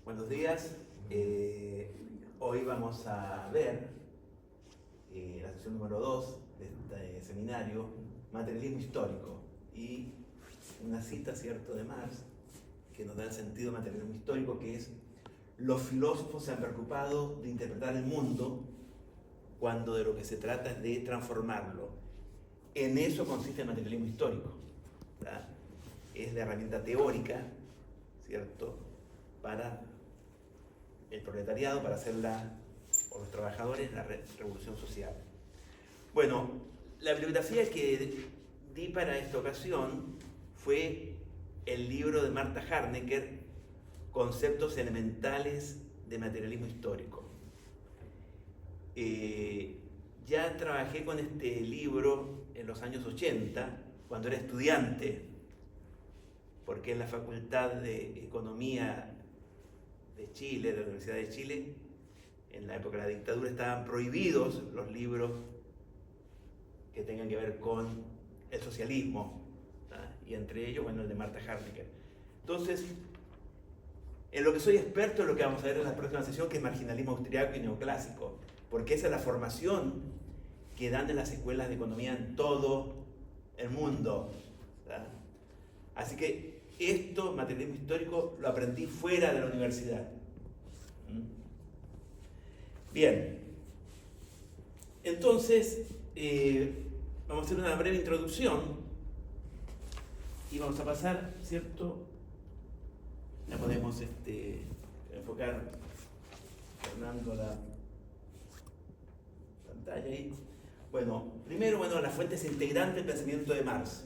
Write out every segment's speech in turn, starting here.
Buenos días. Hoy vamos a ver la sesión número 2 de este seminario, Materialismo Histórico, y una cita, ¿cierto?, de Marx, que nos da el sentido del materialismo histórico, que es: los filósofos se han preocupado de interpretar el mundo cuando de lo que se trata es de transformarlo. En eso consiste el materialismo histórico, ¿verdad? Es la herramienta teórica, ¿cierto?, para el proletariado, para hacer o los trabajadores, la revolución social. Bueno, la bibliografía que di para esta ocasión fue el libro de Martha Harnecker, Conceptos elementales de materialismo histórico. Ya trabajé con este libro en los años 80, cuando era estudiante, porque en la Facultad de Economía de Chile, de la Universidad de Chile, en la época de la dictadura, estaban prohibidos los libros que tengan que ver con el socialismo, ¿verdad? Y entre ellos, bueno, el de Martha Harnecker. Entonces, en lo que soy experto es lo que vamos a ver en la próxima sesión, que es marginalismo austriaco y neoclásico, porque esa es la formación que dan en las escuelas de economía en todo el mundo, ¿verdad? Así que esto, materialismo histórico, lo aprendí fuera de la universidad. Bien, entonces vamos a hacer una breve introducción y vamos a pasar, ¿cierto? Ya podemos enfocar, Fernando, la pantalla ahí. Bueno, primero, las fuentes integrantes del pensamiento de Marx.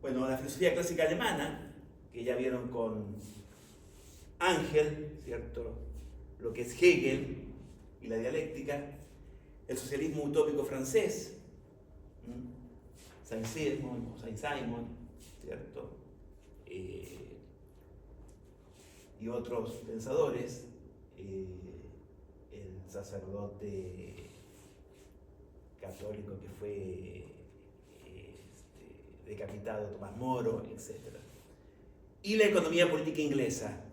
Bueno, la filosofía clásica alemana, que ya vieron con Ángel, ¿cierto?, lo que es Hegel y la dialéctica, el socialismo utópico francés, Saint-Simon, ¿cierto?, y otros pensadores, el sacerdote católico que fue decapitado, Tomás Moro, etc. Y la economía política inglesa.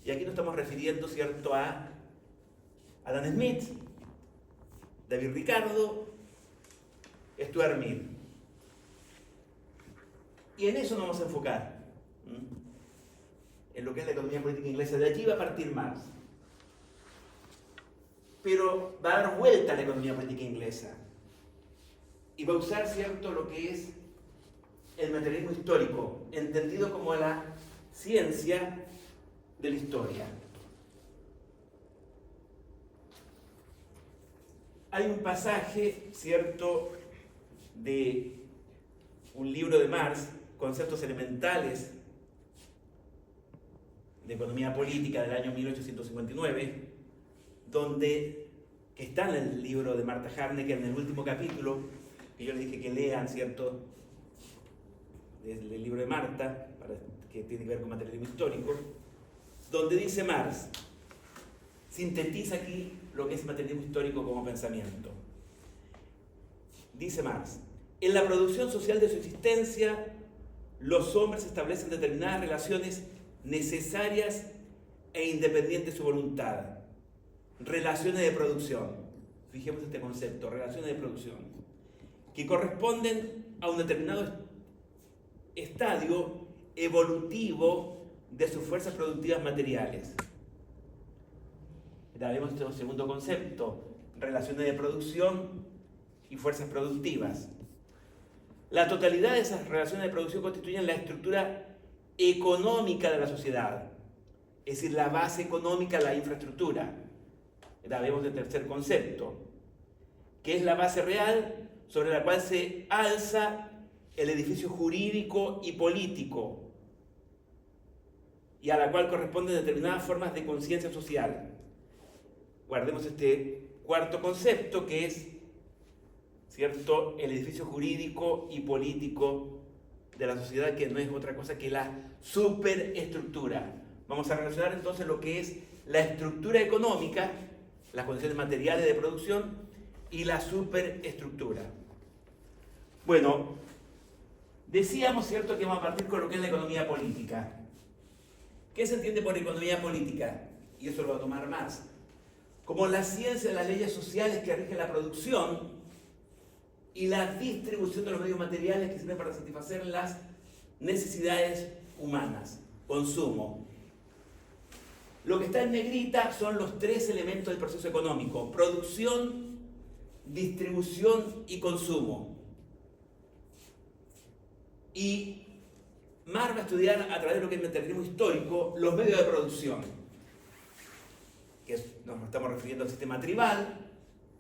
Y aquí nos estamos refiriendo, ¿cierto?, a Adam Smith, David Ricardo, Stuart Mill. Y en eso nos vamos a enfocar, en lo que es la economía política inglesa. De allí va a partir Marx. Pero va a dar vuelta a la economía política inglesa. Y va a usar, ¿cierto?, lo que es el materialismo histórico, entendido como la ciencia de la historia. Hay un pasaje, ¿cierto?, de un libro de Marx, Conceptos elementales de economía política, del año 1859, que está en el libro de Martha Harnecker, en el último capítulo, que yo les dije que lean, ¿cierto?, del libro de Martha, que tiene que ver con materialismo histórico, donde dice Marx, sintetiza aquí lo que es el materialismo histórico como pensamiento. Dice Marx: en la producción social de su existencia, los hombres establecen determinadas relaciones necesarias e independientes de su voluntad. Relaciones de producción. Fijemos este concepto, relaciones de producción, que corresponden a un determinado estadio evolutivo de sus fuerzas productivas materiales. Daremos este segundo concepto, relaciones de producción y fuerzas productivas. La totalidad de esas relaciones de producción constituyen la estructura económica de la sociedad, es decir, la base económica, la infraestructura. Daremos el tercer concepto, que es la base real sobre la cual se alza el edificio jurídico y político, y a la cual corresponden determinadas formas de conciencia social. Guardemos este cuarto concepto, que es, ¿cierto?, el edificio jurídico y político de la sociedad, que no es otra cosa que la superestructura. Vamos a relacionar entonces lo que es la estructura económica, las condiciones materiales de producción, y la superestructura. Bueno, decíamos, ¿cierto?, que vamos a partir con lo que es la economía política. ¿Qué se entiende por economía política? Y eso lo va a tomar Marx. Como la ciencia de las leyes sociales que rigen la producción y la distribución de los medios materiales que sirven para satisfacer las necesidades humanas. Consumo. Lo que está en negrita son los tres elementos del proceso económico: producción, distribución y consumo. Y Marx va a estudiar a través de lo que es el materialismo histórico los medios de producción, que nos estamos refiriendo al sistema tribal,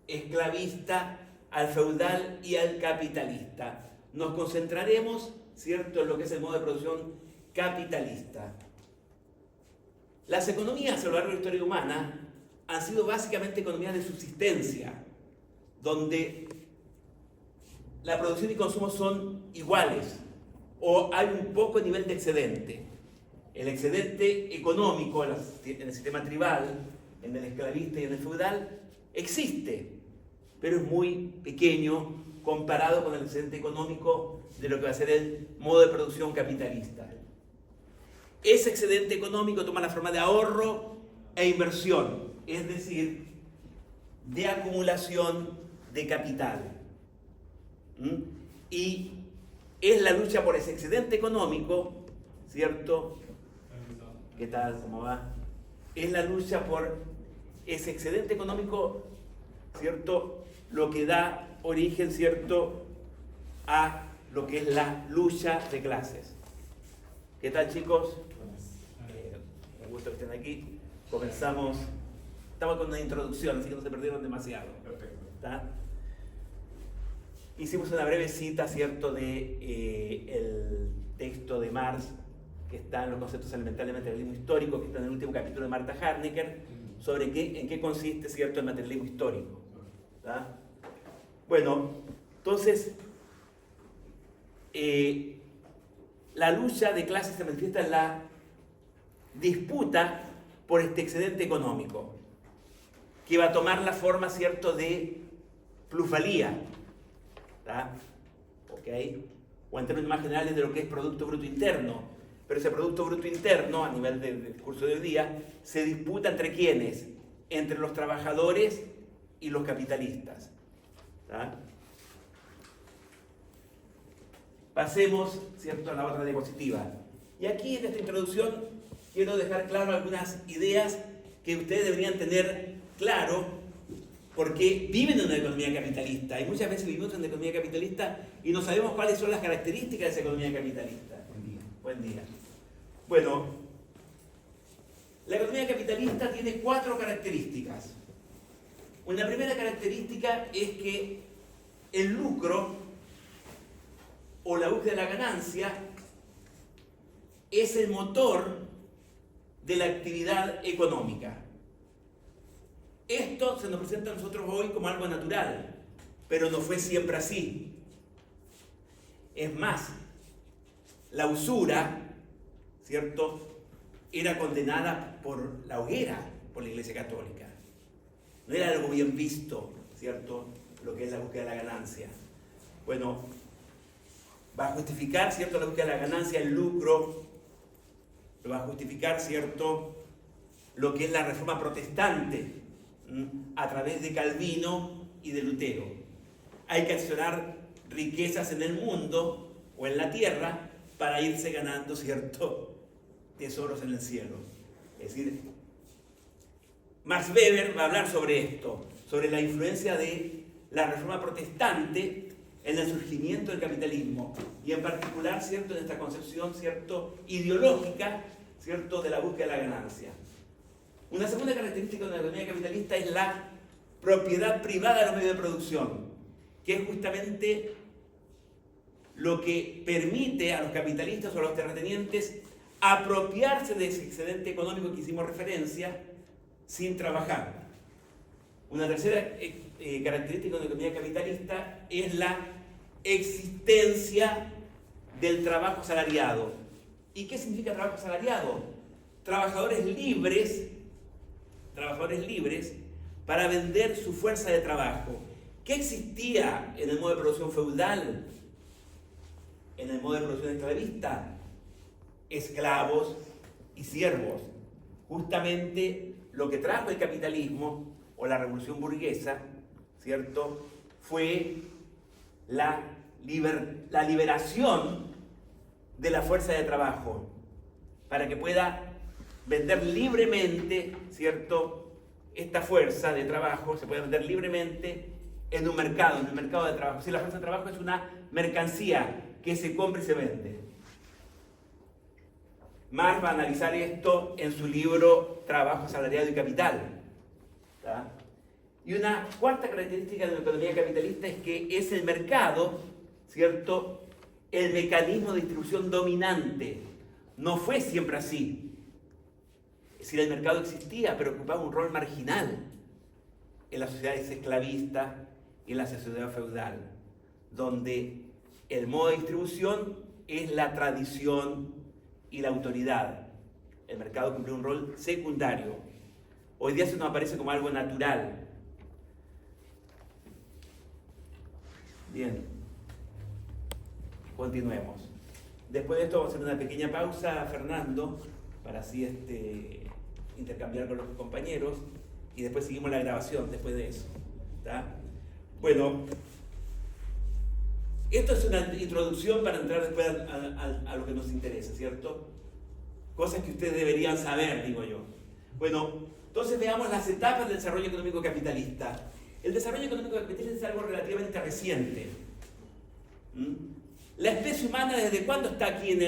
esclavista, al feudal y al capitalista. Nos concentraremos, ¿cierto?, en lo que es el modo de producción capitalista. Las economías a lo largo de la historia humana han sido básicamente economías de subsistencia, donde la producción y consumo son iguales, o hay un poco de nivel de excedente. El excedente económico en el sistema tribal, en el esclavista y en el feudal, existe, pero es muy pequeño comparado con el excedente económico de lo que va a ser el modo de producción capitalista. Ese excedente económico toma la forma de ahorro e inversión, es decir, de acumulación de capital. Y es la lucha por ese excedente económico, ¿cierto? ¿Qué tal? ¿Cómo va? Es la lucha por ese excedente económico, ¿cierto?, lo que da origen, ¿cierto?, a lo que es la lucha de clases. ¿Qué tal, chicos? Un gusto que estén aquí. Comenzamos. Estamos con una introducción, así que no se perdieron demasiado. Perfecto. ¿Está? Hicimos una breve cita, ¿cierto?, de el texto de Marx, que está en los conceptos elementales del materialismo histórico, que está en el último capítulo de Martha Harnecker, sobre en qué consiste, ¿cierto?, el materialismo histórico. ¿Está? Bueno, entonces, la lucha de clases se manifiesta en la disputa por este excedente económico, que va a tomar la forma, ¿cierto?, de plusvalía, ¿está? ¿Ok? O en términos más generales de lo que es Producto Bruto Interno. Pero ese Producto Bruto Interno, a nivel del curso de hoy día, se disputa entre ¿quiénes? Entre los trabajadores y los capitalistas. ¿Está? Pasemos, ¿cierto?, a la otra diapositiva. Y aquí en esta introducción quiero dejar claro algunas ideas que ustedes deberían tener claro, porque viven en una economía capitalista y muchas veces vivimos en una economía capitalista y no sabemos cuáles son las características de esa economía capitalista. Buen día. Buen día. Bueno, la economía capitalista tiene 4 características. Una primera característica es que el lucro o la búsqueda de la ganancia es el motor de la actividad económica. Esto se nos presenta a nosotros hoy como algo natural, pero no fue siempre así. Es más, la usura, ¿cierto?, era condenada por la hoguera, por la Iglesia Católica. No era algo bien visto, ¿cierto?, lo que es la búsqueda de la ganancia. Bueno, va a justificar, ¿cierto?, la búsqueda de la ganancia, el lucro, lo va a justificar, ¿cierto?, lo que es la reforma protestante, a través de Calvino y de Lutero. Hay que accionar riquezas en el mundo o en la tierra para irse ganando, ¿cierto?, tesoros en el cielo. Es decir, Max Weber va a hablar sobre esto, sobre la influencia de la reforma protestante en el surgimiento del capitalismo y en particular, ¿cierto?, en esta concepción, ¿cierto?, ideológica, ¿cierto?, de la búsqueda de la ganancia. Una segunda característica de la economía capitalista es la propiedad privada de los medios de producción, que es justamente lo que permite a los capitalistas o a los terratenientes apropiarse de ese excedente económico que hicimos referencia sin trabajar. Una tercera característica de la economía capitalista es la existencia del trabajo asalariado. ¿Y qué significa trabajo asalariado? Trabajadores libres para vender su fuerza de trabajo. ¿Qué existía en el modo de producción feudal? En el modo de producción esclavista, esclavos y siervos. Justamente lo que trajo el capitalismo o la revolución burguesa, ¿cierto?, fue la liberación de la fuerza de trabajo para que pueda vender libremente, ¿cierto?, esta fuerza de trabajo se puede vender libremente en un mercado de trabajo. Si la fuerza de trabajo es una mercancía que se compra y se vende. Marx va a analizar esto en su libro Trabajo, Asalariado y Capital. ¿Tá? Y una cuarta característica de la economía capitalista es que es el mercado, ¿cierto?, el mecanismo de distribución dominante. No fue siempre así. Es decir, el mercado existía, pero ocupaba un rol marginal en las sociedades esclavistas y en la sociedad feudal, donde el modo de distribución es la tradición y la autoridad. El mercado cumple un rol secundario. Hoy día se nos aparece como algo natural. Bien, continuemos. Después de esto vamos a hacer una pequeña pausa, Fernando, para así intercambiar con los compañeros, y después seguimos la grabación después de eso. ¿Tá? Bueno, esto es una introducción para entrar después a lo que nos interesa, ¿cierto? Cosas que ustedes deberían saber, digo yo. Bueno, entonces veamos las etapas del desarrollo económico capitalista. El desarrollo económico capitalista es algo relativamente reciente. La especie humana, ¿desde cuándo está aquí en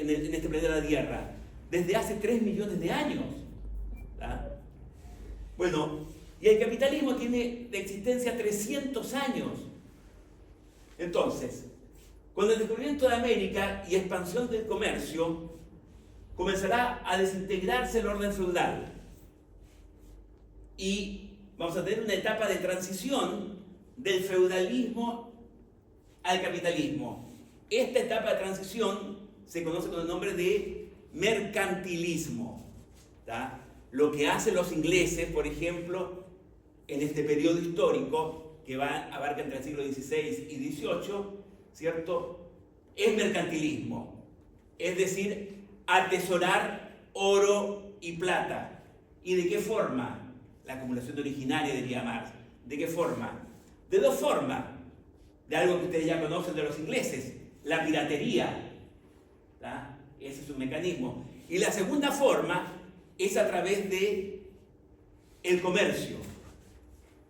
este planeta Tierra? Desde hace 3 millones de años. ¿Tá? Bueno, y el capitalismo tiene de existencia 300 años. Entonces, con el descubrimiento de América y expansión del comercio, comenzará a desintegrarse el orden feudal. Y vamos a tener una etapa de transición del feudalismo al capitalismo. Esta etapa de transición se conoce con el nombre de mercantilismo. ¿Tá? Lo que hacen los ingleses, por ejemplo, en este periodo histórico, que abarca entre el siglo XVI y XVIII, ¿cierto?, es mercantilismo. Es decir, atesorar oro y plata. ¿Y de qué forma? La acumulación originaria, diría Marx. ¿De qué forma? De dos formas. De algo que ustedes ya conocen de los ingleses, la piratería. ¿Tá? Ese es un mecanismo. Y la segunda forma es a través de el comercio.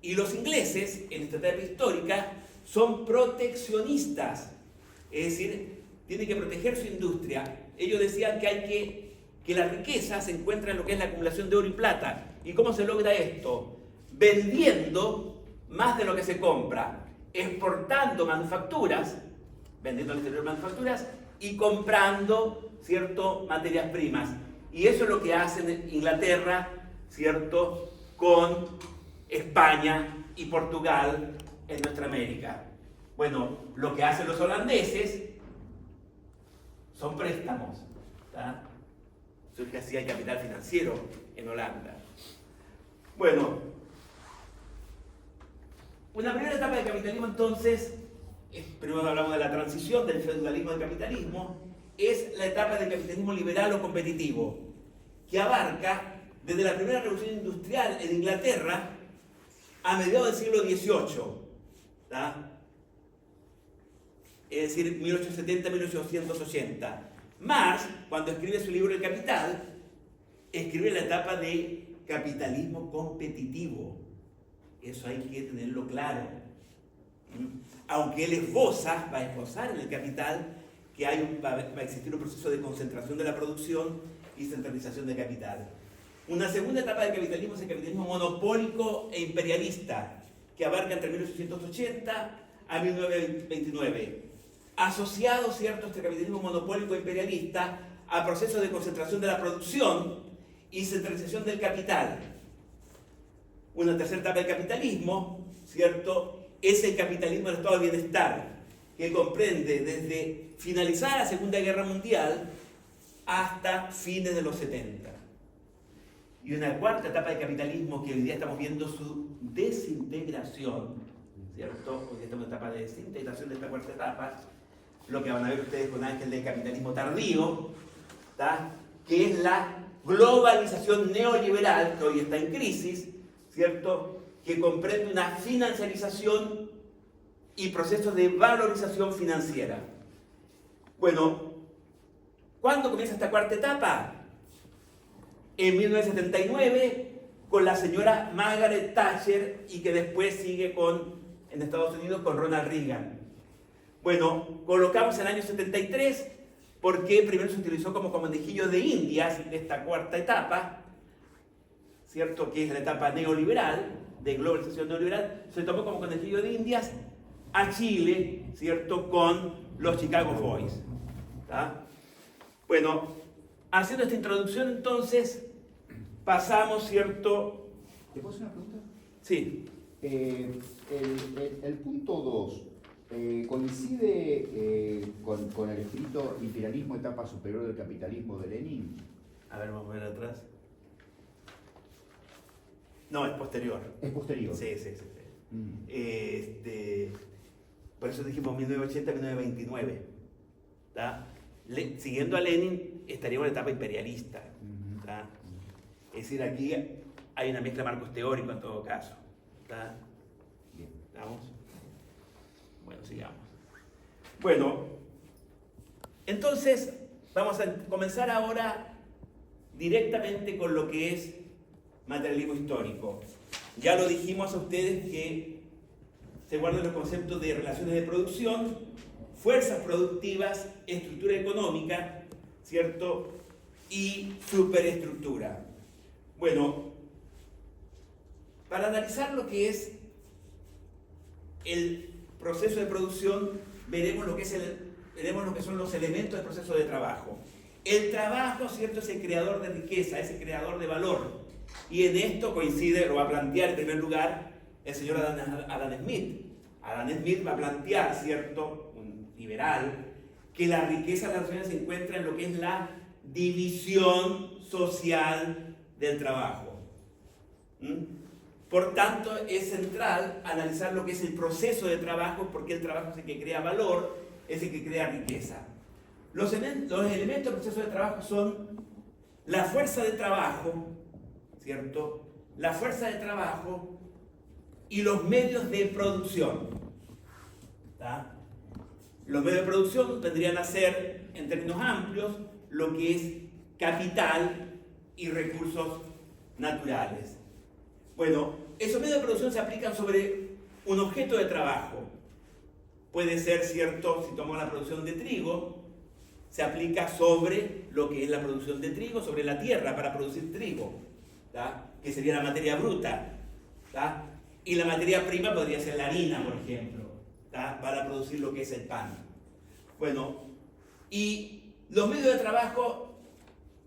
Y los ingleses, en esta etapa histórica, son proteccionistas. Es decir, tienen que proteger su industria. Ellos decían que la riqueza se encuentra en lo que es la acumulación de oro y plata. ¿Y cómo se logra esto? Vendiendo más de lo que se compra, exportando manufacturas, vendiendo al exterior manufacturas y comprando, ¿cierto?, materias primas. Y eso es lo que hacen Inglaterra, ¿cierto?, con España y Portugal en nuestra América. Bueno, lo que hacen los holandeses son préstamos. ¿Tá? Surge así el capital financiero en Holanda. Bueno, una primera etapa del capitalismo entonces, primero hablamos de la transición del feudalismo al capitalismo, es la etapa del capitalismo liberal o competitivo, que abarca desde la primera revolución industrial en Inglaterra a mediados del siglo XVIII, ¿tá? Es decir, 1870-1880. Marx, cuando escribe su libro El Capital, escribe la etapa de capitalismo competitivo. Eso hay que tenerlo claro. Aunque él va a esbozar en El Capital que va a existir un proceso de concentración de la producción y centralización del capital. Una segunda etapa del capitalismo es el capitalismo monopólico e imperialista, que abarca entre 1880 a 1929. Asociado, ¿cierto?, este capitalismo monopólico e imperialista a procesos de concentración de la producción y centralización del capital. Una tercera etapa del capitalismo, ¿cierto?, es el capitalismo del estado de bienestar, que comprende desde finalizada la Segunda Guerra Mundial hasta fines de los 70. Y una cuarta etapa del capitalismo que hoy día estamos viendo su desintegración, ¿cierto? Hoy día estamos en etapa de desintegración de esta cuarta etapa, lo que van a ver ustedes con Ángel del capitalismo tardío, ¿tá?, que es la globalización neoliberal, que hoy está en crisis, ¿cierto?, que comprende una financiarización y procesos de valorización financiera. Bueno, ¿cuándo comienza esta cuarta etapa? En 1979, con la señora Margaret Thatcher, y que después sigue en Estados Unidos con Ronald Reagan. Bueno, colocamos el año 73 porque primero se utilizó como conejillo de indias de esta cuarta etapa, ¿cierto?, que es la etapa neoliberal, de globalización neoliberal. Se tomó como conejillo de indias a Chile, ¿cierto?, con los Chicago Boys. ¿Tá? Bueno, haciendo esta introducción, entonces, pasamos, ¿cierto? ¿Te puedo hacer una pregunta? Sí. El punto 2 coincide con el escrito Imperialismo, etapa superior del capitalismo de Lenin. A ver, vamos a ver atrás. No, es posterior. Es posterior. Sí. Por eso dijimos 1980-1929. ¿Tá? Siguiendo a Lenin, estaríamos en la etapa imperialista. ¿Tá? Es decir, aquí hay una mezcla de marcos teóricos en todo caso. ¿Tá? Bien. ¿Vamos? Bueno, sigamos. Bueno, entonces vamos a comenzar ahora directamente con lo que es materialismo histórico. Ya lo dijimos a ustedes que se guardan los conceptos de relaciones de producción, fuerzas productivas, estructura económica, ¿cierto? Y superestructura. Bueno, para analizar lo que es el proceso de producción, veremos lo que son los elementos del proceso de trabajo. El trabajo, ¿cierto?, es el creador de riqueza, es el creador de valor. Y en esto coincide, lo va a plantear en primer lugar el señor Adam Smith. Adam Smith va a plantear, ¿cierto?, un liberal, que la riqueza de las naciones se encuentra en lo que es la división social del trabajo. Por tanto, es central analizar lo que es el proceso de trabajo, porque el trabajo es el que crea valor, es el que crea riqueza. Los elementos del proceso de trabajo son la fuerza de trabajo, ¿cierto?, la fuerza de trabajo y los medios de producción. ¿Tá? Los medios de producción tendrían a ser, en términos amplios, lo que es capital y recursos naturales. Bueno, esos medios de producción se aplican sobre un objeto de trabajo. Puede ser, ¿cierto?, si tomamos la producción de trigo, se aplica sobre lo que es la producción de trigo, sobre la tierra para producir trigo, ¿tá?, que sería la materia bruta, ¿tá? Y la materia prima podría ser la harina, por ejemplo, ¿tá?, para producir lo que es el pan. Bueno, y los medios de trabajo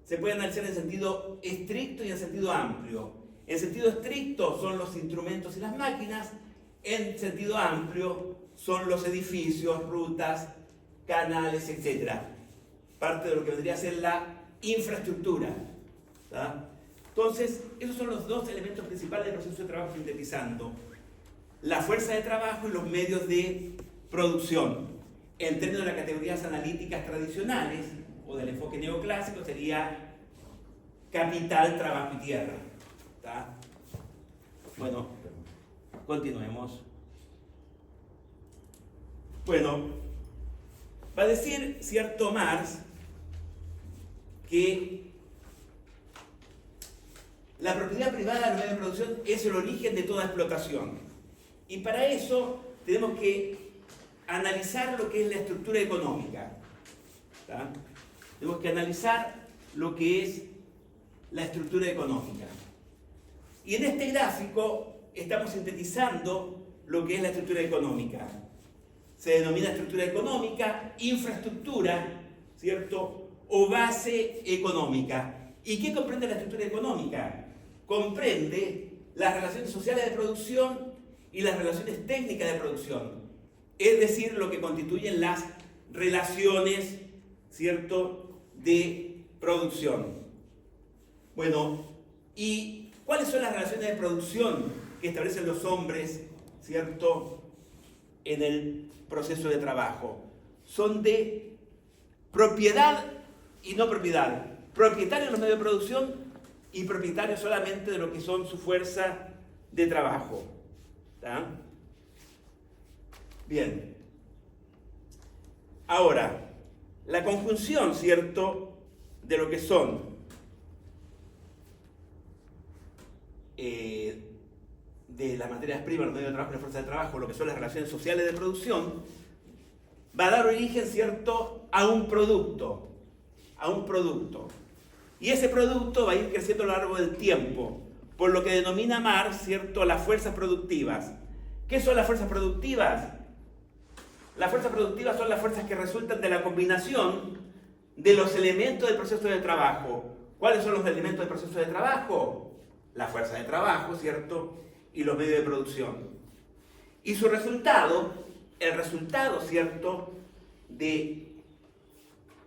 se pueden analizar en sentido estricto y en sentido amplio. En sentido estricto son los instrumentos y las máquinas, en sentido amplio son los edificios, rutas, canales, etc. Parte de lo que vendría a ser la infraestructura. ¿Tá? Entonces, esos son los dos elementos principales del proceso de trabajo, sintetizando: la fuerza de trabajo y los medios de producción. En términos de las categorías analíticas tradicionales o del enfoque neoclásico, sería capital, trabajo y tierra. ¿Tá? Bueno, continuemos. Bueno, va a decir cierto Marx que la propiedad privada de los medios de producción es el origen de toda explotación. Y para eso tenemos que analizar lo que es la estructura económica. ¿Tá? Tenemos que analizar lo que es la estructura económica. Y en este gráfico estamos sintetizando lo que es la estructura económica. Se denomina estructura económica, infraestructura, ¿cierto?, o base económica. ¿Y qué comprende la estructura económica? Comprende las relaciones sociales de producción y las relaciones técnicas de producción. Es decir, lo que constituyen las relaciones, ¿cierto?, de producción. Bueno, ¿y cuáles son las relaciones de producción que establecen los hombres, ¿cierto?, en el proceso de trabajo? Son de propiedad y no propiedad. propietarios de los medios de producción y propietarios solamente de lo que son su fuerza de trabajo. ¿Tá? Bien. Ahora, la conjunción, ¿cierto?, de lo que son de las materias primas, los medios de trabajo y la fuerza de trabajo, lo que son las relaciones sociales de producción, va a dar origen, ¿cierto?, a un producto. Y ese producto va a ir creciendo a lo largo del tiempo, por lo que denomina Marx, ¿cierto?, las fuerzas productivas. ¿Qué son las fuerzas productivas? Las fuerzas productivas son las fuerzas que resultan de la combinación de los elementos del proceso de trabajo. ¿Cuáles son los elementos del proceso de trabajo? La fuerza de trabajo, ¿cierto?, y los medios de producción. Y su resultado, el resultado, ¿cierto?, de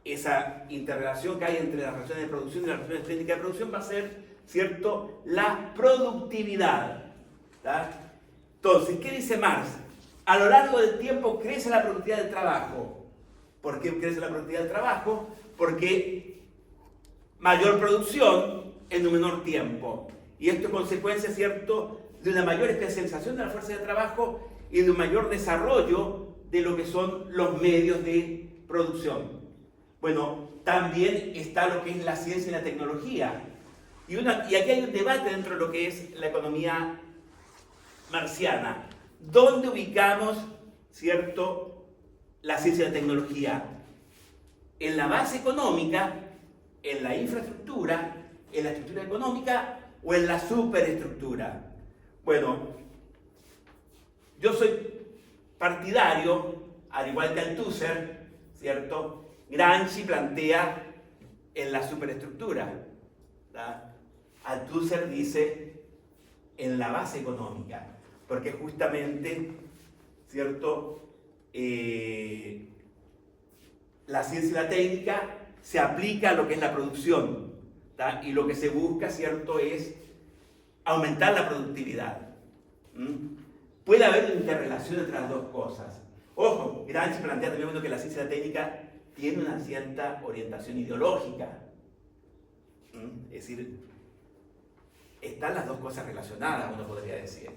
esa interrelación que hay entre las relaciones de producción y las relaciones técnicas de producción va a ser, ¿cierto?, la productividad. ¿Tá? Entonces, ¿qué dice Marx? A lo largo del tiempo crece la productividad del trabajo. ¿Por qué crece la productividad del trabajo? Porque mayor producción en un menor tiempo. Y esto es consecuencia, ¿cierto?, de una mayor especialización de la fuerza de trabajo y de un mayor desarrollo de lo que son los medios de producción. Bueno, también está lo que es la ciencia y la tecnología. Y aquí hay un debate dentro de lo que es la economía marxiana. ¿Dónde ubicamos, ¿cierto?, la ciencia y la tecnología? ¿En la base económica, en la infraestructura, en la estructura económica o en la superestructura? Bueno, yo soy partidario, al igual que Althusser, ¿cierto? Gramsci plantea en la superestructura. ¿Tá? Althusser dice en la base económica, porque justamente, ¿cierto?, la ciencia y la técnica se aplica a lo que es la producción, ¿tá? Y lo que se busca, ¿cierto?, es aumentar la productividad. Puede haber una interrelación entre las dos cosas. Ojo, Gramsci plantea también que la ciencia y la técnica tiene una cierta orientación ideológica. Es decir, están las dos cosas relacionadas, uno podría decir.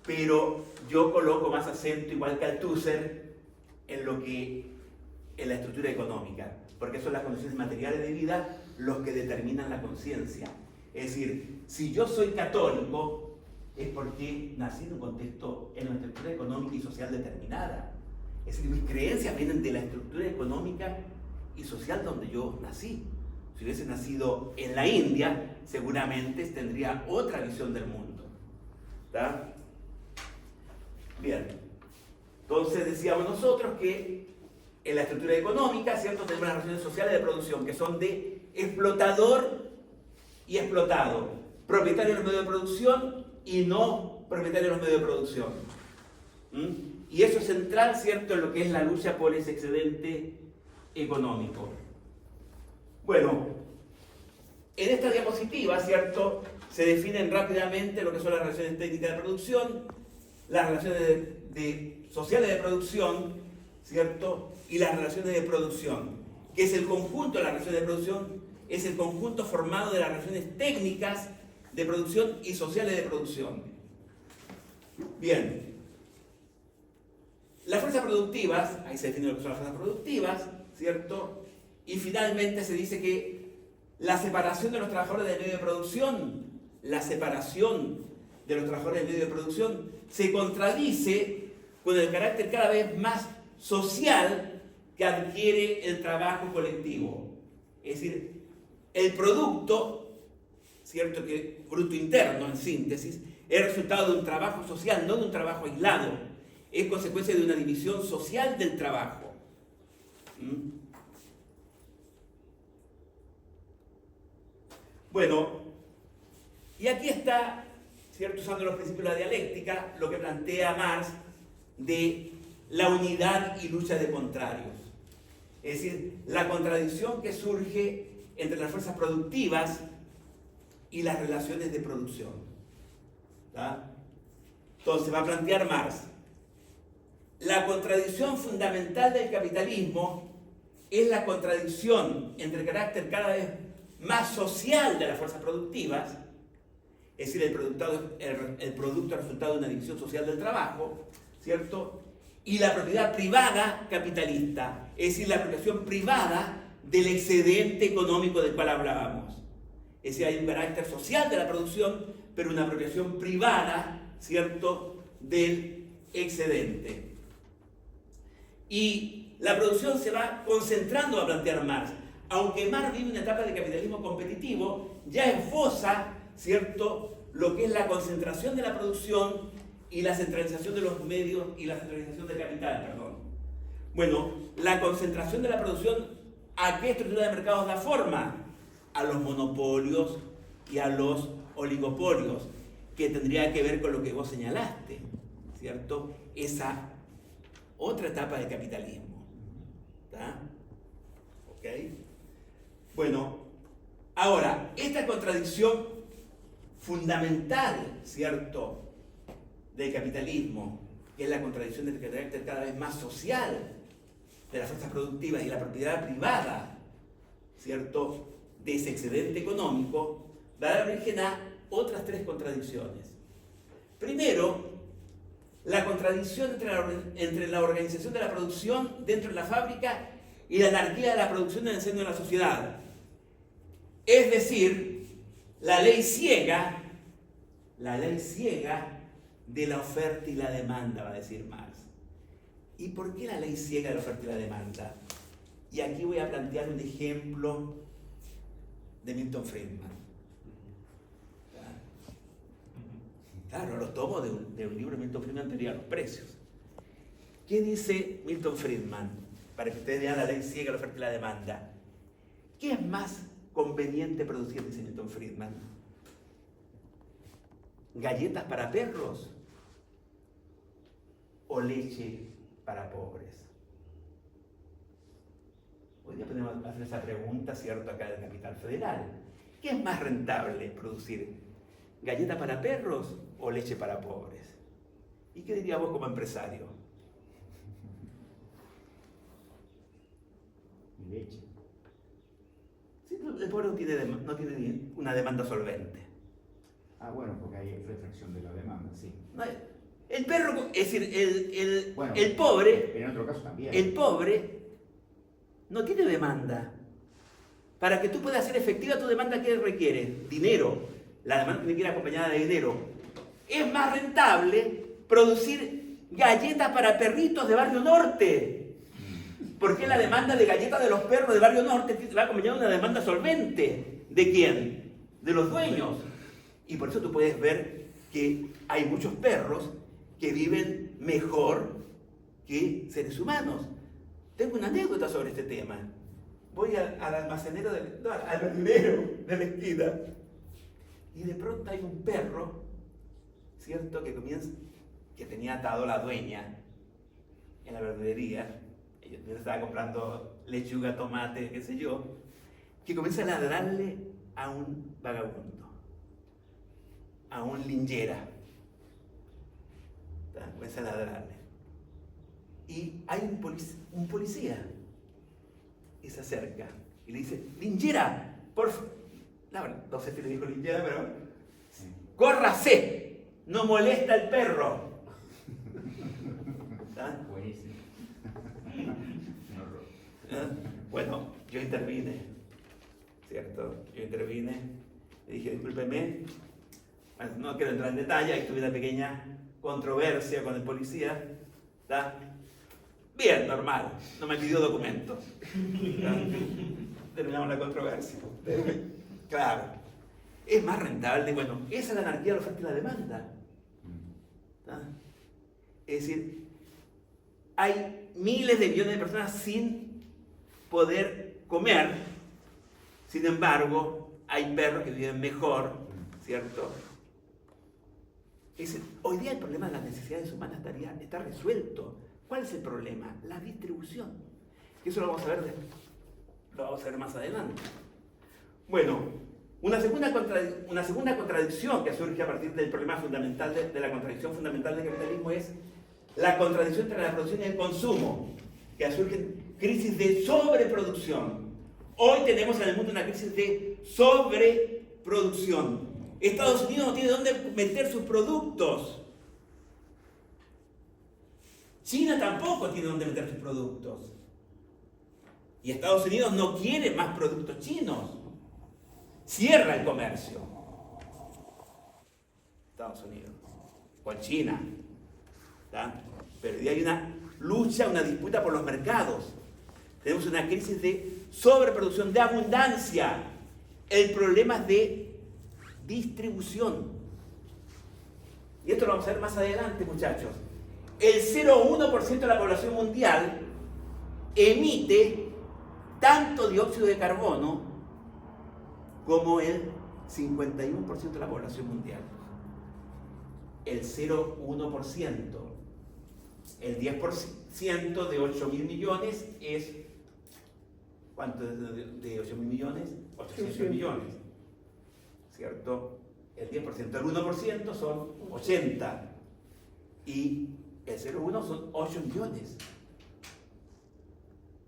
Pero yo coloco más acento, igual que Althusser, en la estructura económica, porque son las condiciones materiales de vida los que determinan la conciencia. Es decir, si yo soy católico, es porque nací en un contexto, en una estructura económica y social determinada. Es decir, mis creencias vienen de la estructura económica y social donde yo nací. Si hubiese nacido en la India, seguramente tendría otra visión del mundo. ¿Está? Bien. Entonces decíamos nosotros que en la estructura económica, ¿cierto?, tenemos las relaciones sociales de producción, que son de explotador y explotado, propietario de los medios de producción y no propietario de los medios de producción. Y eso es central, ¿cierto?, en lo que es la lucha por ese excedente económico. Bueno, en esta diapositiva, ¿cierto?, se definen rápidamente lo que son las relaciones técnicas de producción, las relaciones sociales de producción, ¿cierto?, y las relaciones de producción, que es el conjunto de las relaciones de producción, es el conjunto formado de las relaciones técnicas de producción y sociales de producción. Bien. Las fuerzas productivas, ahí se define lo que son las fuerzas productivas, ¿cierto? Y finalmente se dice que la separación de los trabajadores del medio de producción, se contradice con el carácter cada vez más social que adquiere el trabajo colectivo. Es decir, el producto, ¿cierto?, que bruto interno en síntesis, es resultado de un trabajo social, no de un trabajo aislado. Es consecuencia de una división social del trabajo. Bueno, y aquí está, ¿cierto?, usando los principios de la dialéctica, lo que plantea Marx de la unidad y lucha de contrarios. Es decir, la contradicción que surge entre las fuerzas productivas y las relaciones de producción. ¿Tá? Entonces va a plantear Marx: la contradicción fundamental del capitalismo es la contradicción entre el carácter cada vez más social de las fuerzas productivas, es decir, el producto resultado de una división social del trabajo, ¿cierto? Y la propiedad privada capitalista, es decir, la apropiación privada del excedente económico del cual hablábamos. Es decir, hay un carácter social de la producción, pero una apropiación privada, ¿cierto?, del excedente. Y la producción se va concentrando a plantear Marx. Aunque Marx vive una etapa de capitalismo competitivo, ya esboza, ¿cierto?, lo que es la concentración de la producción y la centralización de los medios y la centralización del capital, perdón. Bueno, la concentración de la producción, ¿a qué estructura de mercados da forma? A los monopolios y a los oligopolios, que tendría que ver con lo que vos señalaste, ¿cierto? Esa otra etapa del capitalismo. ¿Está? ¿Ok? Bueno, ahora, esta contradicción fundamental, ¿cierto?, del capitalismo, que es la contradicción del carácter cada vez más social de las fuerzas productivas y la propiedad privada, ¿cierto?, de ese excedente económico, va a dar origen a otras tres contradicciones. Primero, la contradicción entre la organización de la producción dentro de la fábrica y la anarquía de la producción en el seno de la sociedad. Es decir, la ley ciega de la oferta y la demanda, va a decir Marx. ¿Y por qué la ley ciega de la oferta y la demanda? Y aquí voy a plantear un ejemplo de Milton Friedman. Claro, lo tomo de un libro de Milton Friedman, Teoría de los Precios. ¿Qué dice Milton Friedman? Para que ustedes vean la ley ciega de la oferta y la demanda. ¿Qué es más conveniente producir, dice Milton Friedman? ¿Galletas para perros o leche para pobres? Hoy día podemos hacer esa pregunta, ¿cierto?, acá en el Capital Federal. ¿Qué es más rentable producir? ¿Galleta para perros o leche para pobres? ¿Y qué dirías vos como empresario? Leche. Sí, el pobre no tiene una demanda solvente. Ah, bueno, porque hay reflexión de la demanda, sí. No, el perro, es decir, Bueno, el pobre, en otro caso también. el pobre no tiene demanda. Para que tú puedas hacer efectiva tu demanda, ¿qué requiere? Dinero. La demanda tiene que ir acompañada de dinero. Es más rentable producir galletas para perritos de Barrio Norte. Porque la demanda de galletas de los perros de Barrio Norte va acompañada de una demanda solvente. ¿De quién? De los dueños. Y por eso tú puedes ver que hay muchos perros que viven mejor que seres humanos. Tengo una anécdota sobre este tema. Voy al almacenero, al verdurero de la esquina, y de pronto hay un perro, ¿cierto?, que tenía atado la dueña en la verdulería. Ella estaba comprando lechuga, tomate, qué sé yo, que comienza a ladrarle a un vagabundo, a un linchera. Comienza a ladrarle. Y hay un policía y se acerca y le dice: linchera, por favor. No sé si le dijo linchera, pero córrase, no molesta al perro. ¿Ah? Buenísimo. Bueno, yo intervine, ¿cierto? Le dije: discúlpeme, bueno, no quiero entrar en detalle, ahí tuve una pequeña controversia con el policía, ¿está? Bien, normal, no me pidió documentos. Terminamos la controversia. Claro, es más rentable, bueno, esa es la anarquía de la oferta y la demanda. ¿Está? Es decir, hay miles de millones de personas sin poder comer, sin embargo, hay perros que viven mejor, ¿cierto? Es decir, hoy día el problema de las necesidades humanas está resuelto. ¿Cuál es el problema? La distribución. Y eso lo vamos a ver más adelante. Bueno, una segunda contradicción que surge a partir del problema fundamental de la contradicción fundamental del capitalismo es la contradicción entre la producción y el consumo, que surgen crisis de sobreproducción. Hoy tenemos en el mundo una crisis de sobreproducción. Estados Unidos no tiene dónde meter sus productos. China tampoco tiene dónde meter sus productos. Y Estados Unidos no quiere más productos chinos. Cierra el comercio. Estados Unidos. Con China. ¿Tá? Pero hoy hay una lucha, una disputa por los mercados. Tenemos una crisis de sobreproducción, de abundancia. El problema es de distribución. Y esto lo vamos a ver más adelante, muchachos. El 0,1% de la población mundial emite tanto dióxido de carbono como el 51% de la población mundial. El 0,1%. El 10% de 8.000 millones es... ¿Cuánto es de 8.000 millones? 800 millones. ¿Cierto? El 10%. El 1% son 80. Y el 0,1 son 8 millones.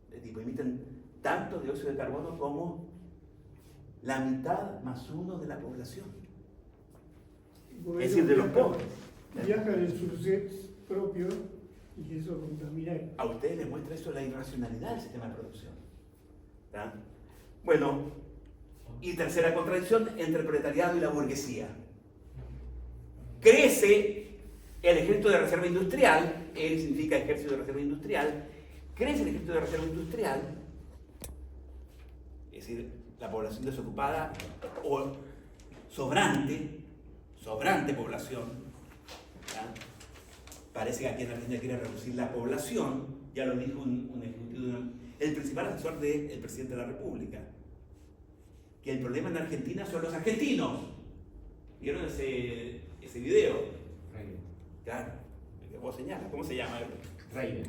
De tipo, emiten tanto dióxido de carbono como la mitad más uno de la población. Bueno, Es decir, de los pobres. Viajan en sus jets propios y eso contamina. A ustedes les muestra eso la irracionalidad del sistema de producción. ¿Tá? Bueno, y tercera contradicción entre el proletariado y la burguesía. Crece el ejército de reserva industrial, ERI significa ejército de reserva industrial, crece el ejército de reserva industrial, es decir, la población desocupada o sobrante población. ¿Tá? Parece que aquí en Argentina quiere reducir la población, ya lo dijo un ejecutivo, el principal asesor del presidente de la República, que el problema en Argentina son los argentinos. ¿Vieron ese video? Reiner. Claro, el que vos señalas, ¿cómo se llama? Reiner.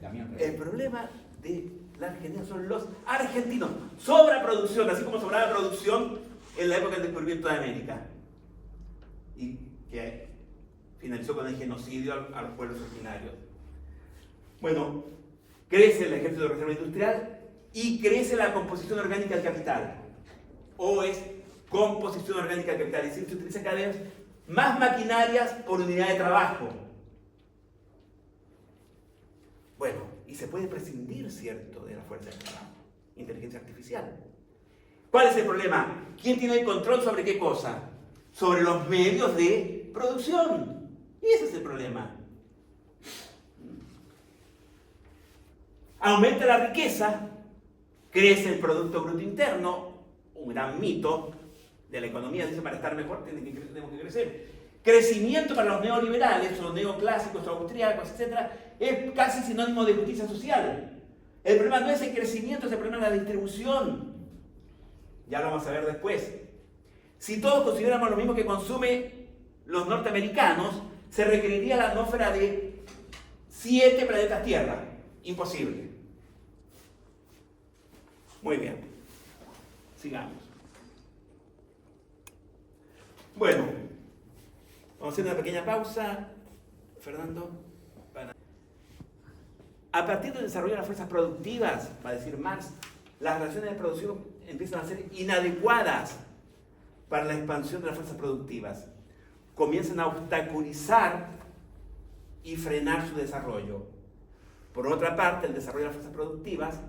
Damián El Reiner. problema de la Argentina son los argentinos. Sobreproducción, así como sobraba producción en la época del descubrimiento de América. Y que finalizó con el genocidio a los pueblos originarios. Bueno, crece el ejército de reserva industrial y crece la composición orgánica del capital. O es composición orgánica del capital. Es decir, se utiliza cada vez más maquinarias por unidad de trabajo. Bueno, y se puede prescindir, ¿cierto?, de la fuerza de trabajo. Inteligencia artificial. ¿Cuál es el problema? ¿Quién tiene el control sobre qué cosa? Sobre los medios de producción. Y ese es el problema. Aumenta la riqueza, crece el Producto Bruto Interno, un gran mito de la economía, dice, para estar mejor tenemos que crecer. Crecimiento para los neoliberales, o neoclásicos, o austríacos, etc., es casi sinónimo de justicia social. El problema no es el crecimiento, es el problema de la distribución. Ya lo vamos a ver después. Si todos consideramos lo mismo que consumen los norteamericanos, se requeriría la atmósfera de 7 planetas Tierra. Imposible. Muy bien. Sigamos. Bueno, vamos a hacer una pequeña pausa, Fernando. A partir del desarrollo de las fuerzas productivas, va a decir Marx, las relaciones de producción empiezan a ser inadecuadas para la expansión de las fuerzas productivas. Comienzan a obstaculizar y frenar su desarrollo. Por otra parte, el desarrollo de las fuerzas productivas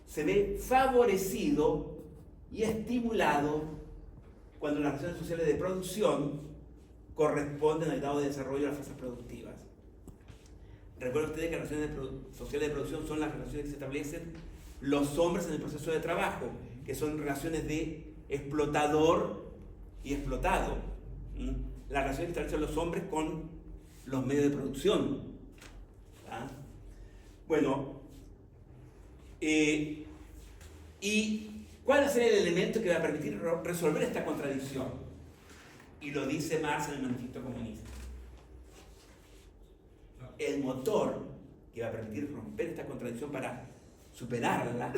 se ve favorecido y estimulado cuando las relaciones sociales de producción corresponden al grado de desarrollo de las fuerzas productivas. Recuerden ustedes que las relaciones sociales de producción son las relaciones que se establecen los hombres en el proceso de trabajo, que son relaciones de explotador y explotado. Las relaciones que establecen los hombres con los medios de producción. ¿Ah? Bueno, ¿y cuál va a ser el elemento que va a permitir resolver esta contradicción? Y lo dice Marx en el Manifiesto Comunista. El motor que va a permitir romper esta contradicción para superarla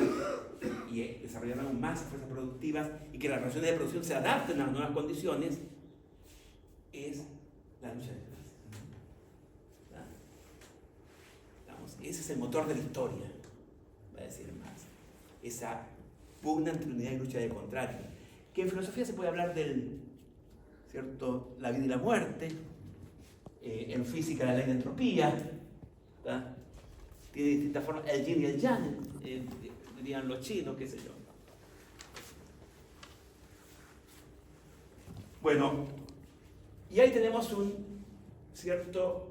y desarrollar aún más fuerzas productivas y que las relaciones de producción se adapten a las nuevas condiciones es la lucha de clases. Ese es el motor de la historia, va a decir Marx. Esa pugna entre unidad y lucha de contrario. que en filosofía se puede hablar del, ¿cierto?, la vida y la muerte, en física la ley de entropía, ¿tá? Tiene distintas formas, el yin y el yang, dirían los chinos, qué sé yo. Bueno, y ahí tenemos un, ¿cierto?,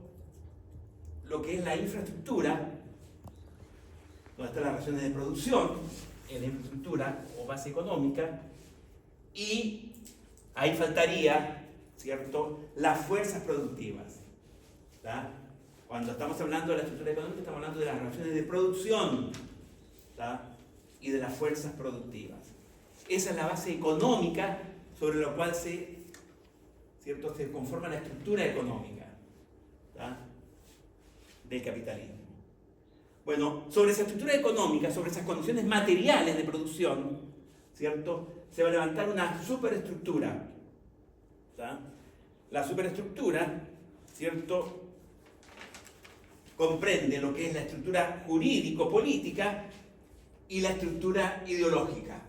lo que es la infraestructura, donde están las relaciones de producción, en la infraestructura o base económica, y ahí faltaría, ¿cierto?, las fuerzas productivas. ¿Tá? Cuando estamos hablando de la estructura económica, estamos hablando de las relaciones de producción, ¿tá?, y de las fuerzas productivas. Esa es la base económica sobre la cual ¿cierto?, se conforma la estructura económica, ¿tá?, del capitalismo. Bueno, sobre esa estructura económica, sobre esas condiciones materiales de producción, ¿cierto?, se va a levantar una superestructura. ¿Tá? La superestructura, ¿cierto?, comprende lo que es la estructura jurídico-política y la estructura ideológica.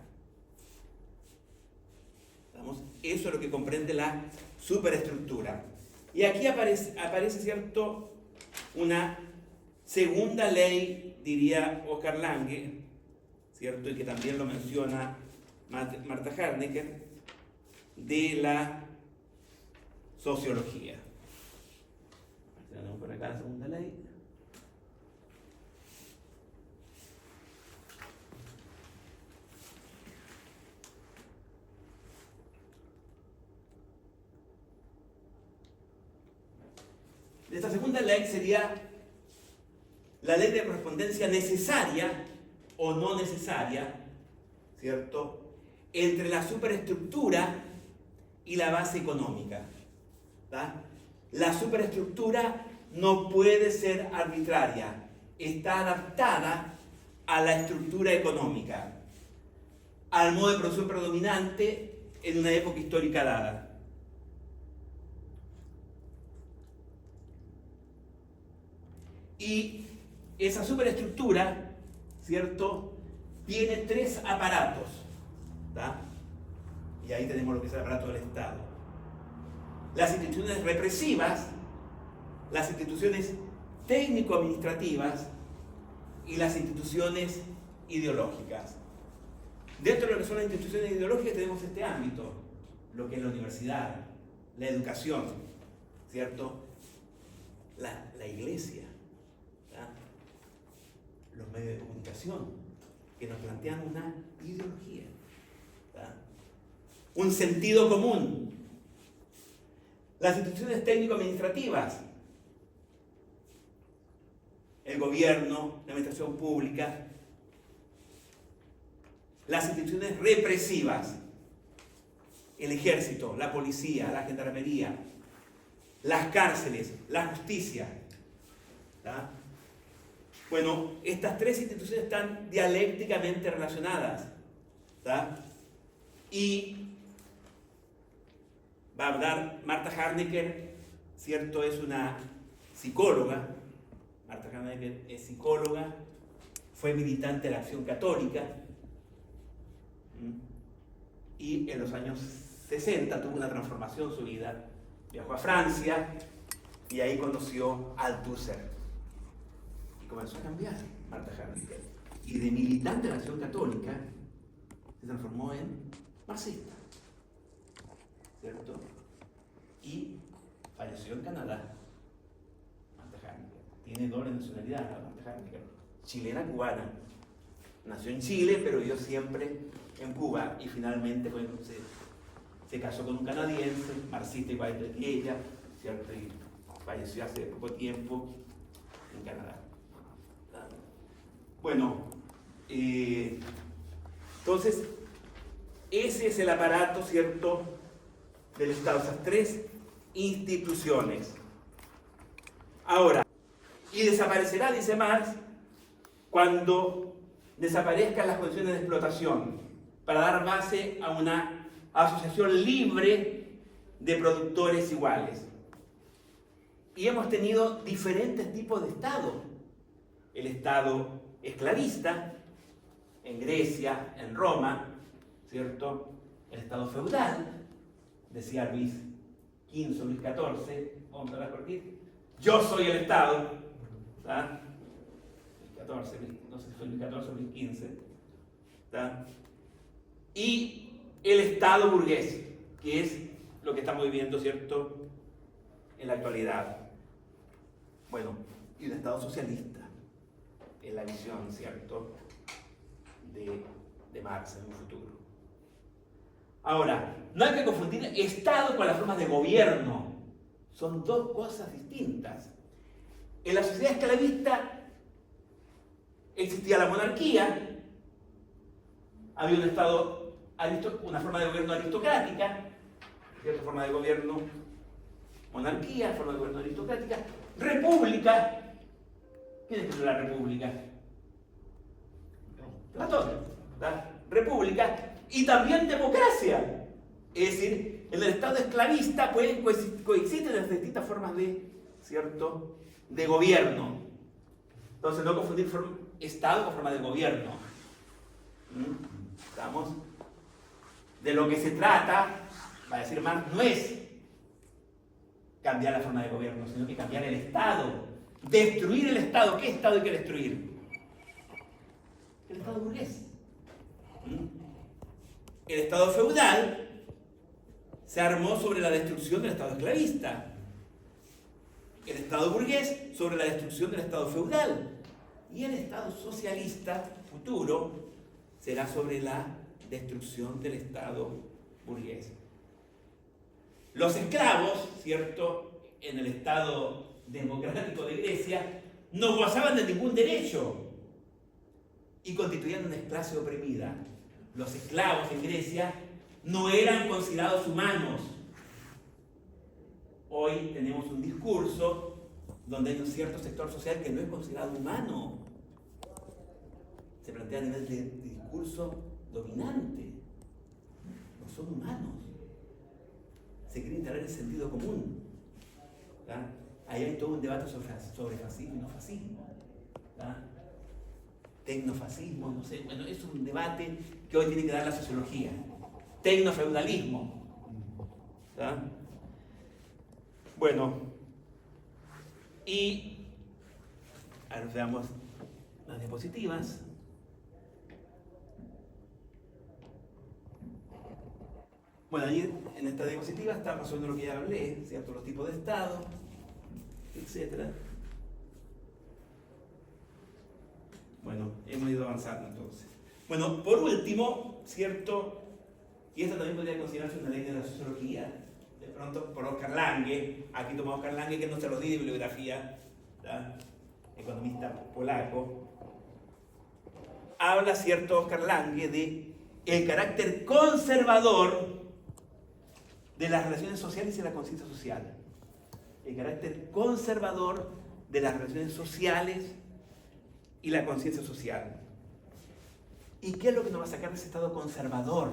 ¿Vamos? Eso es lo que comprende la superestructura. Y aquí aparece, ¿cierto?, una segunda ley, diría Oscar Lange, ¿cierto?, y que también lo menciona Marta Harnecker, de la sociología. Tenemos por acá la segunda ley. Esta segunda ley sería la ley de correspondencia necesaria o no necesaria, ¿cierto?, entre la superestructura y la base económica. ¿Tá? La superestructura no puede ser arbitraria, está adaptada a la estructura económica, al modo de producción predominante en una época histórica dada. Y esa superestructura, ¿cierto?, tiene tres aparatos. ¿Tá? Y ahí tenemos lo que es el aparato del Estado. Las instituciones represivas, las instituciones técnico-administrativas y las instituciones ideológicas. Dentro de lo que son las instituciones ideológicas tenemos este ámbito, lo que es la universidad, la educación, ¿cierto?, la iglesia, ¿tá?, los medios de comunicación, que nos plantean una ideología, ¿tá?, un sentido común. Las instituciones técnico-administrativas, el gobierno, la administración pública. Las instituciones represivas, el ejército, la policía, la gendarmería, las cárceles, la justicia. ¿Tá? Bueno, estas tres instituciones están dialécticamente relacionadas. ¿Tá? Y va a hablar Marta Harnecker, ¿cierto? Es una psicóloga. Marta Harnecker es psicóloga, fue militante de la Acción Católica y en los años 60 tuvo una transformación en su vida. Viajó a Francia y ahí conoció a Althusser y comenzó a cambiar Marta Harnecker. Y de militante de la Acción Católica se transformó en marxista, ¿cierto? Y falleció en Canadá. Marta Harnecker tiene doble nacionalidad, Marta Harnecker, chilena-cubana. Nació en Chile, pero vivió siempre en Cuba y finalmente bueno, se casó con un canadiense, marxista igual que ella, ¿cierto? Y falleció hace poco tiempo en Canadá. Bueno, entonces, ese es el aparato, ¿cierto?, del Estado, esas tres instituciones. Ahora, y desaparecerá, dice Marx, cuando desaparezcan las condiciones de explotación, para dar base a una asociación libre de productores iguales. Y hemos tenido diferentes tipos de Estado. El Estado esclavista, en Grecia, en Roma, ¿cierto? el Estado feudal, decía Luis XV o Luis XIV, vamos a corregir, yo soy el Estado, ¿tá? Luis XIV, no sé si fue Luis XIV o Luis XV, ¿tá? Y el Estado burgués, que es lo que estamos viviendo, ¿cierto?, en la actualidad. Bueno, y un Estado socialista, es la visión, ¿cierto?, de Marx en un futuro. Ahora, no hay que confundir Estado con las formas de gobierno. Son dos cosas distintas. En la sociedad esclavista existía la monarquía, había un Estado, una forma de gobierno aristocrática, cierta forma de gobierno, monarquía, forma de gobierno aristocrática, república. ¿Quién escribió la república? Platón, ¿verdad? República y también democracia. Es decir, en el Estado esclavista pueden coexisten las distintas formas de, ¿cierto?, de gobierno. Entonces no confundir Estado con forma de gobierno. ¿Estamos? De lo que se trata, va a decir Marx, no es cambiar la forma de gobierno, sino que cambiar el Estado. Destruir el Estado. ¿Qué Estado hay que destruir? El Estado burgués. El Estado feudal se armó sobre la destrucción del Estado esclavista. El Estado burgués sobre la destrucción del Estado feudal. Y el Estado socialista futuro será sobre la destrucción del Estado burgués. Los esclavos, ¿cierto?, en el Estado democrático de Grecia, no gozaban de ningún derecho y constituían una clase oprimida. Los esclavos en Grecia no eran considerados humanos. Hoy tenemos un discurso donde hay un cierto sector social que no es considerado humano. Se plantea a nivel de discurso dominante. No son humanos. Se quiere instalar el sentido común. ¿Tá? Ahí hay todo un debate sobre fascismo y no fascismo. ¿Tá? Tecnofascismo, no sé. Bueno, es un debate que hoy tiene que dar la sociología. Tecnofeudalismo. ¿Tá? Bueno, y ahora veamos las diapositivas. Bueno, ahí en esta diapositiva está más o menos lo que ya hablé, ¿cierto? Los tipos de Estado, etc. Bueno, hemos ido avanzando entonces. Bueno, por último, ¿cierto? Y esto también podría considerarse una ley de la sociología, de pronto por Oscar Lange. Aquí tomamos Oscar Lange, que no se los di de bibliografía, ¿tá? Economista polaco. Habla, ¿cierto?, Oscar Lange de el carácter conservador de las relaciones sociales y la conciencia social. El carácter conservador de las relaciones sociales y la conciencia social. ¿Y qué es lo que nos va a sacar de ese estado conservador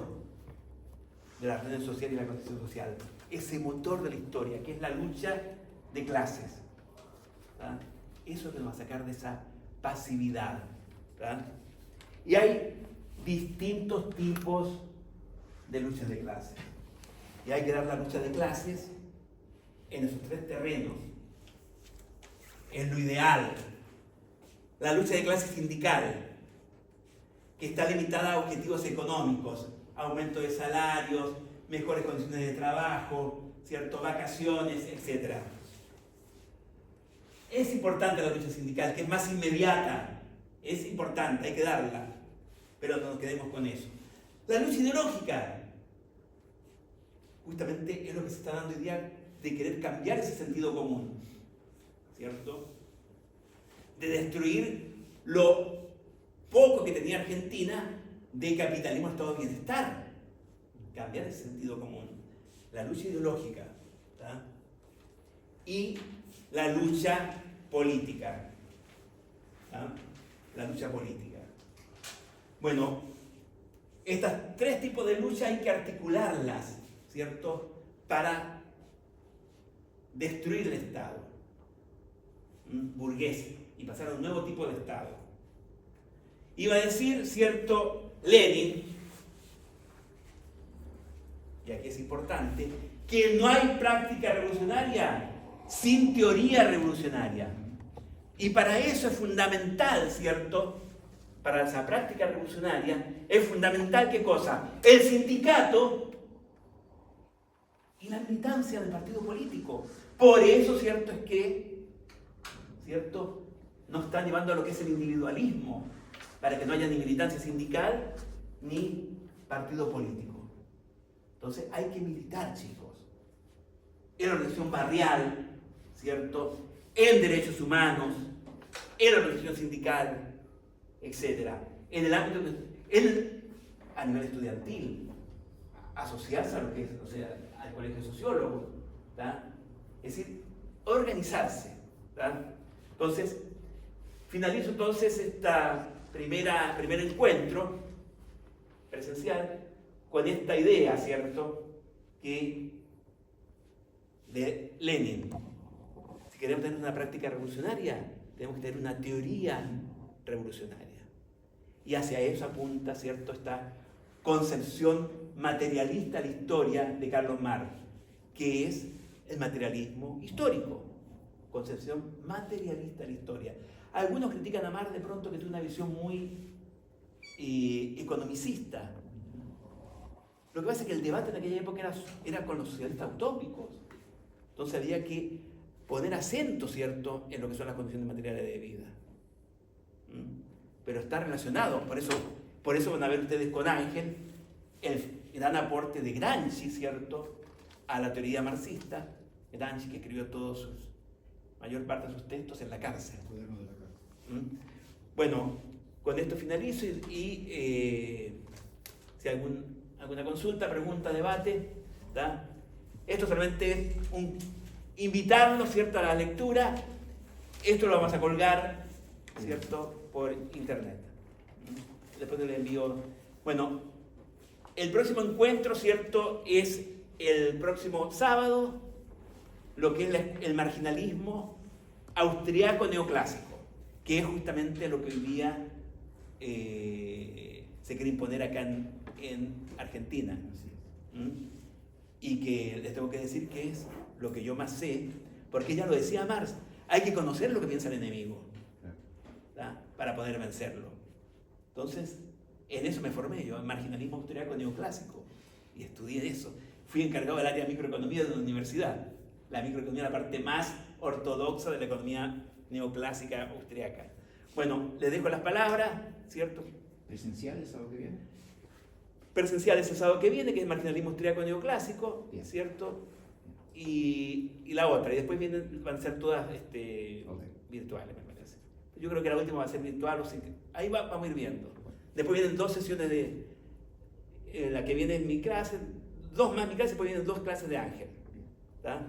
de las relaciones sociales y la conciencia social? Ese motor de la historia, que es la lucha de clases. ¿Tá? Eso es lo que nos va a sacar de esa pasividad. ¿Tá? Y hay distintos tipos de luchas de clases. Y hay que dar la lucha de clases en esos tres terrenos. Es lo ideal. La lucha de clase sindical, que está limitada a objetivos económicos, aumento de salarios, mejores condiciones de trabajo, ¿cierto?, vacaciones, etc. Es importante la lucha sindical, que es más inmediata. Es importante, hay que darla. Pero no nos quedemos con eso. La lucha ideológica, justamente es lo que se está dando hoy día, de querer cambiar ese sentido común, ¿cierto? De destruir lo poco que tenía Argentina de capitalismo, estado de bienestar. Cambiar ese sentido común. La lucha ideológica, ¿tá? Y la lucha política. ¿Tá? La lucha política. Bueno, estas tres tipos de lucha hay que articularlas, ¿cierto?, para destruir el Estado burgués y pasar a un nuevo tipo de Estado. Iba a decir, ¿cierto?, Lenin, y aquí es importante, que no hay práctica revolucionaria sin teoría revolucionaria. Y para eso es fundamental, ¿cierto? Para esa práctica revolucionaria es fundamental, ¿qué cosa? El sindicato y la militancia del partido político. Por eso, ¿cierto? Es que, ¿cierto? No están llevando a lo que es el individualismo, para que no haya ni militancia sindical ni partido político. Entonces hay que militar, chicos, en la organización barrial, ¿cierto? En derechos humanos, en la organización sindical, etc. En el ámbito, a nivel estudiantil, asociarse a lo que es, o sea, al colegio de sociólogos, ¿tá? Es decir, organizarse, ¿tá? Entonces, finalizo entonces este primer encuentro presencial con esta idea, ¿cierto? Que de Lenin. Si queremos tener una práctica revolucionaria, tenemos que tener una teoría revolucionaria. Y hacia eso apunta, ¿cierto?, esta concepción materialista de la historia de Carlos Marx, que es el materialismo histórico. Concepción materialista de la historia. Algunos critican a Marx de pronto que tiene una visión muy economicista. Lo que pasa es que el debate en aquella época era con los socialistas utópicos. Entonces había que poner acento, ¿cierto?, en lo que son las condiciones materiales de vida. Pero está relacionado. Por eso van a ver ustedes con Ángel el gran aporte de Gramsci, ¿cierto?, a la teoría marxista. Gramsci, que escribió mayor parte de sus textos en la cárcel. Bueno, con esto finalizo y si hay alguna consulta, pregunta, debate, ¿tá? Esto solamente es invitarlos, ¿cierto?, a la lectura. Esto lo vamos a colgar, ¿cierto?, por internet. Después les envío. Bueno, el próximo encuentro, ¿cierto?, es el próximo sábado, lo que es el marginalismo austriaco neoclásico, que es justamente lo que hoy día se quiere imponer acá en Argentina. Y que les tengo que decir que es lo que yo más sé, porque ya lo decía Marx, hay que conocer lo que piensa el enemigo, ¿tá?, para poder vencerlo. Entonces, en eso me formé yo, en marginalismo austriaco neoclásico, y estudié eso. Fui encargado del área de microeconomía de la universidad. La microeconomía es la parte más ortodoxa de la economía neoclásica austriaca. Bueno, les dejo las palabras, ¿cierto? ¿Presencial el sábado que viene? Presencial es el sábado que viene, que es marginalismo austriaco neoclásico, ¿cierto? Y la otra, y después van a ser todas virtuales, me parece. Yo creo que la última va a ser virtual, ahí vamos a ir viendo. Después vienen 2 sesiones la que viene en mi clase, 2 más mi clase, después vienen 2 clases de Ángel, ¿tá?